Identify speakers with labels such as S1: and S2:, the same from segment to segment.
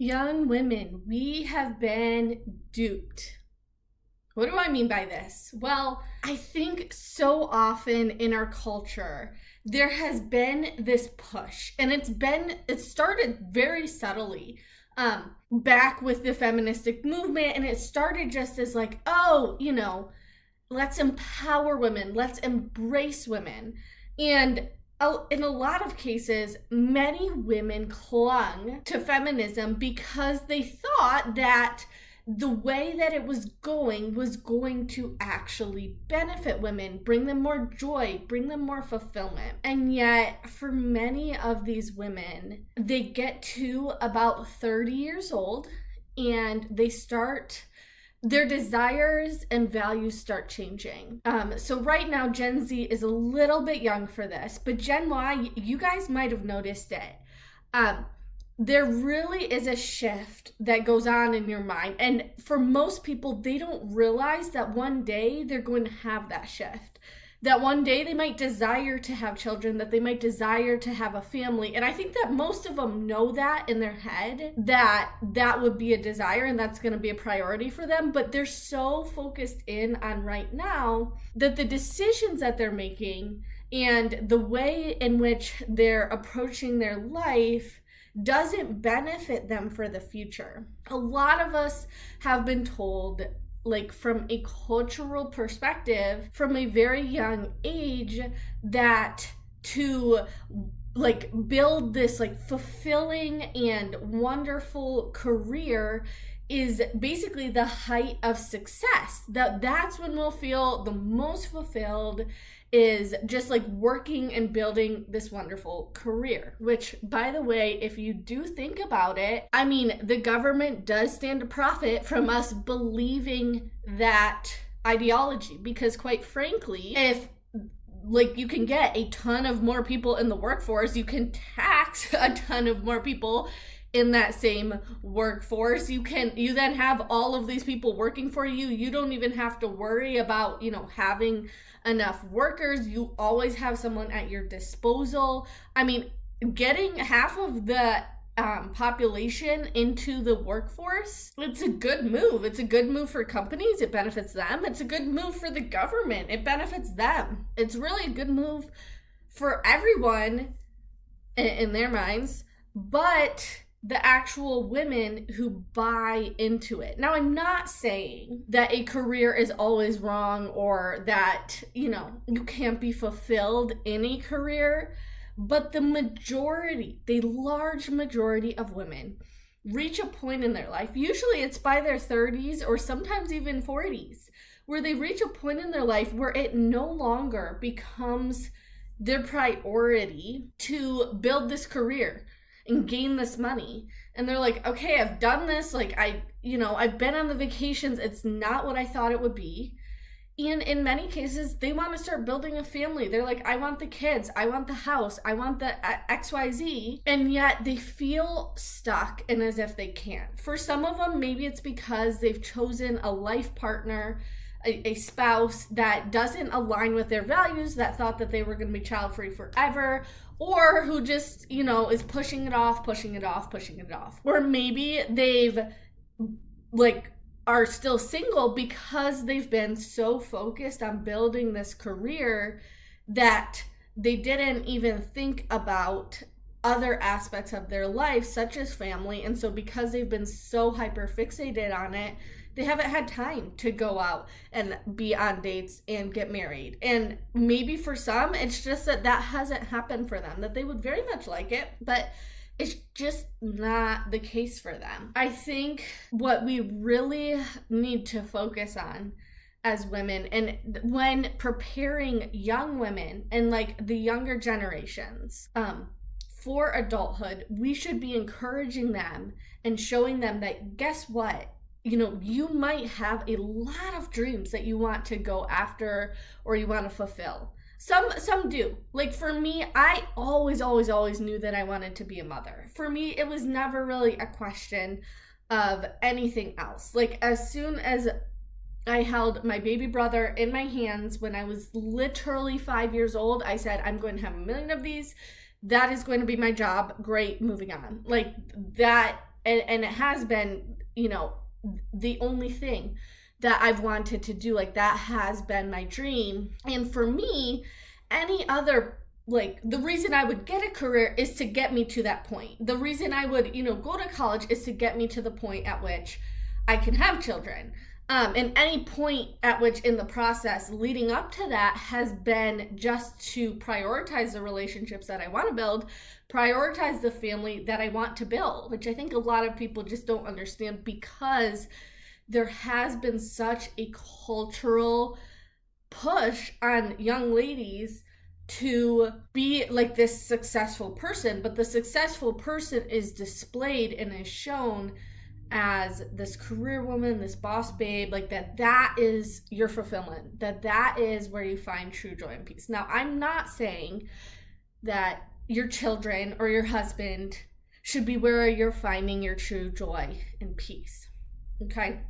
S1: Young women, we have been duped. What do I mean by this? Well, I think so often in our culture, there has been this push, and it started very subtly back with the feministic movement, and it started just as like, oh, let's empower women, let's embrace women. And in a lot of cases, many women clung to feminism because they thought that the way that it was going to actually benefit women, bring them more joy, bring them more fulfillment. And yet, for many of these women, they get to about 30 years old and their desires and values start changing. So right now, Gen Z is a little bit young for this, but Gen Y, you guys might have noticed it. There really is a shift that goes on in your mind. And for most people, they don't realize that one day they're going to have that shift. That one day they might desire to have children, that they might desire to have a family. And I think that most of them know that in their head, that would be a desire and that's going to be a priority for them. But they're so focused in on right now that the decisions that they're making and the way in which they're approaching their life doesn't benefit them for the future. A lot of us have been told, like from a cultural perspective, from a very young age, that to like build this like fulfilling and wonderful career is basically the height of success. That's when we'll feel the most fulfilled, is just like working and building this wonderful career. Which, by the way, if you do think about it, I mean, the government does stand to profit from us believing that ideology, because quite frankly, if like you can get a ton of more people in the workforce, you can tax a ton of more people in that same workforce. You then have all of these people working for you. You don't even have to worry about, having enough workers. You always have someone at your disposal. I mean, getting half of the population into the workforce, it's a good move. It's a good move for companies. It benefits them. It's a good move for the government. It benefits them. It's really a good move for everyone in their minds, but the actual women who buy into it. Now, I'm not saying that a career is always wrong or that, you can't be fulfilled in a career, but the large majority of women reach a point in their life, usually it's by their 30s or sometimes even 40s, where they reach a point in their life where it no longer becomes their priority to build this career and gain this money. And they're like, okay, I've done this. Like I've been on the vacations. It's not what I thought it would be. And in many cases, they want to start building a family. They're like, I want the kids. I want the house. I want the XYZ. And yet they feel stuck and as if they can't. For some of them, maybe it's because they've chosen a life partner, a spouse that doesn't align with their values, that thought that they were going to be child-free forever, or who just, is pushing it off. Or maybe they've, are still single because they've been so focused on building this career that they didn't even think about other aspects of their life, such as family. And so because they've been so hyper fixated on it, they haven't had time to go out and be on dates and get married. And maybe for some, it's just that hasn't happened for them, that they would very much like it, but it's just not the case for them. I think what we really need to focus on as women, and when preparing young women and like the younger generations for adulthood, we should be encouraging them and showing them that, guess what? You might have a lot of dreams that you want to go after or you want to fulfill. Some do. Like for me, I always knew that I wanted to be a mother. For me, it was never really a question of anything else. Like as soon as I held my baby brother in my hands when I was literally 5 years old, I said, I'm going to have 1 million of these. That is going to be my job. Great, moving on. Like that and it has been, the only thing that I've wanted to do. Like, that has been my dream. And for me, any other, like, the reason I would get a career is to get me to that point. The reason I would, go to college is to get me to the point at which I can have children. And any point at which in the process leading up to that has been just to prioritize the relationships that I want to build, prioritize the family that I want to build, which I think a lot of people just don't understand, because there has been such a cultural push on young ladies to be like this successful person, but the successful person is displayed and is shown as this career woman, this boss babe, like that is your fulfillment, that is where you find true joy and peace. Now, I'm not saying that your children or your husband should be where you're finding your true joy and peace, okay?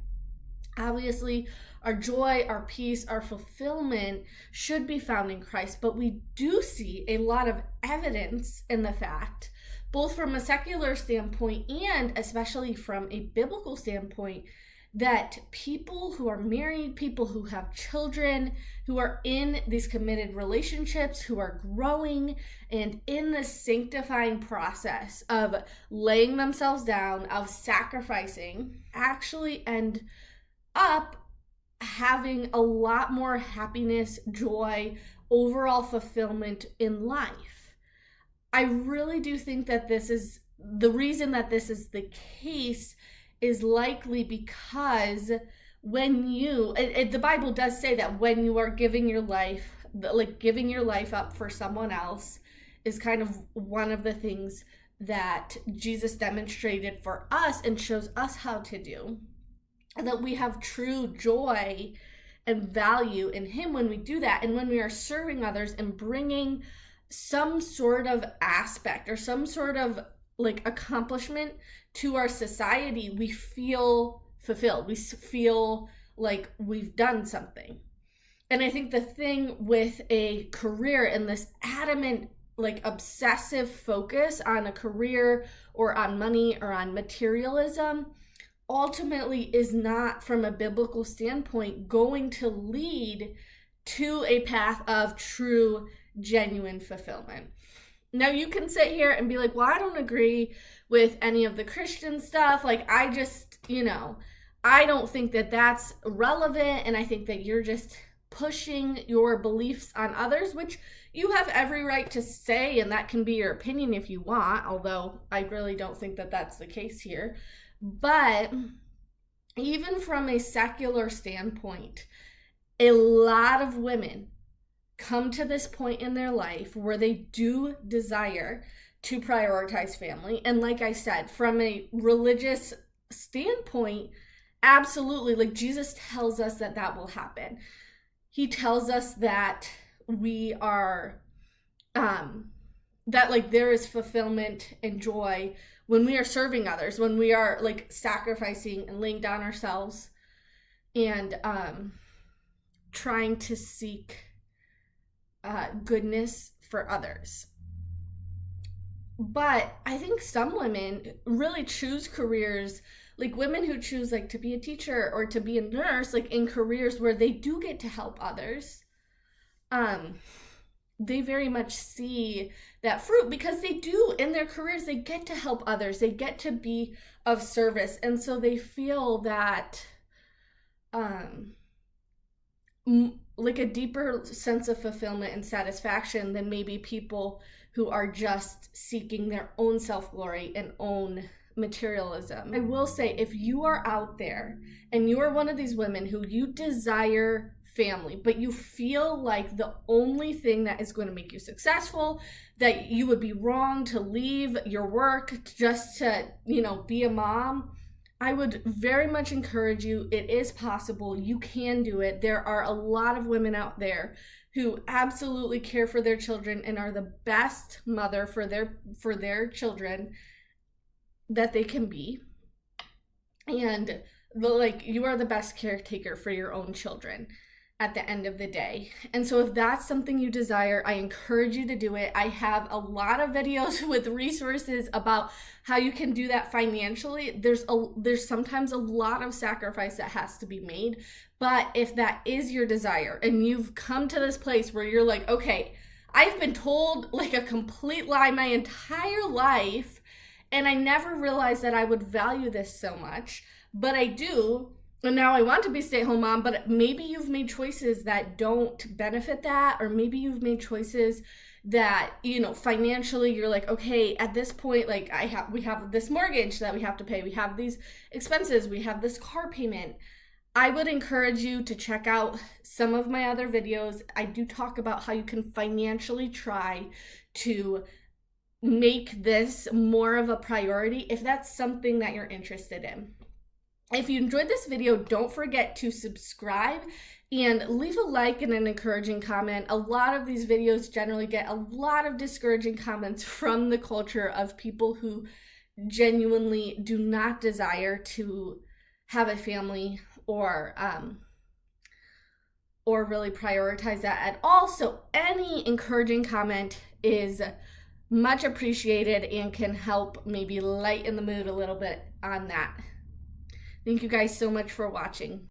S1: Obviously, our joy, our peace, our fulfillment should be found in Christ, but we do see a lot of evidence in the fact, both from a secular standpoint and especially from a biblical standpoint, that people who are married, people who have children, who are in these committed relationships, who are growing and in the sanctifying process of laying themselves down, of sacrificing, actually end up having a lot more happiness, joy, overall fulfillment in life. I really do think that this is the reason that this is the case, is likely because when you, the Bible does say that when you are giving your life up for someone else is kind of one of the things that Jesus demonstrated for us and shows us how to do. And that we have true joy and value in Him when we do that. And when we are serving others and bringing some sort of aspect or some sort of like accomplishment to our society, we feel fulfilled. We feel like we've done something. And I think the thing with a career and this adamant, like obsessive focus on a career or on money or on materialism ultimately is not, from a biblical standpoint, going to lead to a path of true, genuine fulfillment. Now, you can sit here and be like, well, I don't agree with any of the Christian stuff. Like, I just, I don't think that that's relevant. And I think that you're just pushing your beliefs on others, which you have every right to say, and that can be your opinion if you want, although I really don't think that that's the case here. But even from a secular standpoint, a lot of women come to this point in their life where they do desire to prioritize family. And like I said, from a religious standpoint, absolutely, like Jesus tells us that that will happen. He tells us that we are, that like there is fulfillment and joy when we are serving others, when we are like sacrificing and laying down ourselves and trying to seek goodness for others. But I think some women really choose careers, like women who choose like to be a teacher or to be a nurse, like in careers where they do get to help others. They very much see that fruit because they do in their careers, they get to help others, they get to be of service. And so they feel that like a deeper sense of fulfillment and satisfaction than maybe people who are just seeking their own self-glory and own materialism. I will say, if you are out there and you are one of these women who you desire family, but you feel like the only thing that is going to make you successful, that you would be wrong to leave your work just to, be a mom, I would very much encourage you. It is possible. You can do it. There are a lot of women out there who absolutely care for their children and are the best mother for their children that they can be. And you are the best caretaker for your own children. at the end of the day. And so if that's something you desire, I encourage you to do it. I have a lot of videos with resources about how you can do that financially. There's sometimes a lot of sacrifice that has to be made, but if that is your desire and you've come to this place where you're like, okay, I've been told like a complete lie my entire life, and I never realized that I would value this so much, but I do. And now I want to be a stay-at-home mom, but maybe you've made choices that don't benefit that, or maybe you've made choices that, financially you're like, okay, at this point, like we have this mortgage that we have to pay, we have these expenses, we have this car payment. I would encourage you to check out some of my other videos. I do talk about how you can financially try to make this more of a priority if that's something that you're interested in. If you enjoyed this video, don't forget to subscribe and leave a like and an encouraging comment. A lot of these videos generally get a lot of discouraging comments from the culture of people who genuinely do not desire to have a family or really prioritize that at all. So any encouraging comment is much appreciated and can help maybe lighten the mood a little bit on that. Thank you guys so much for watching.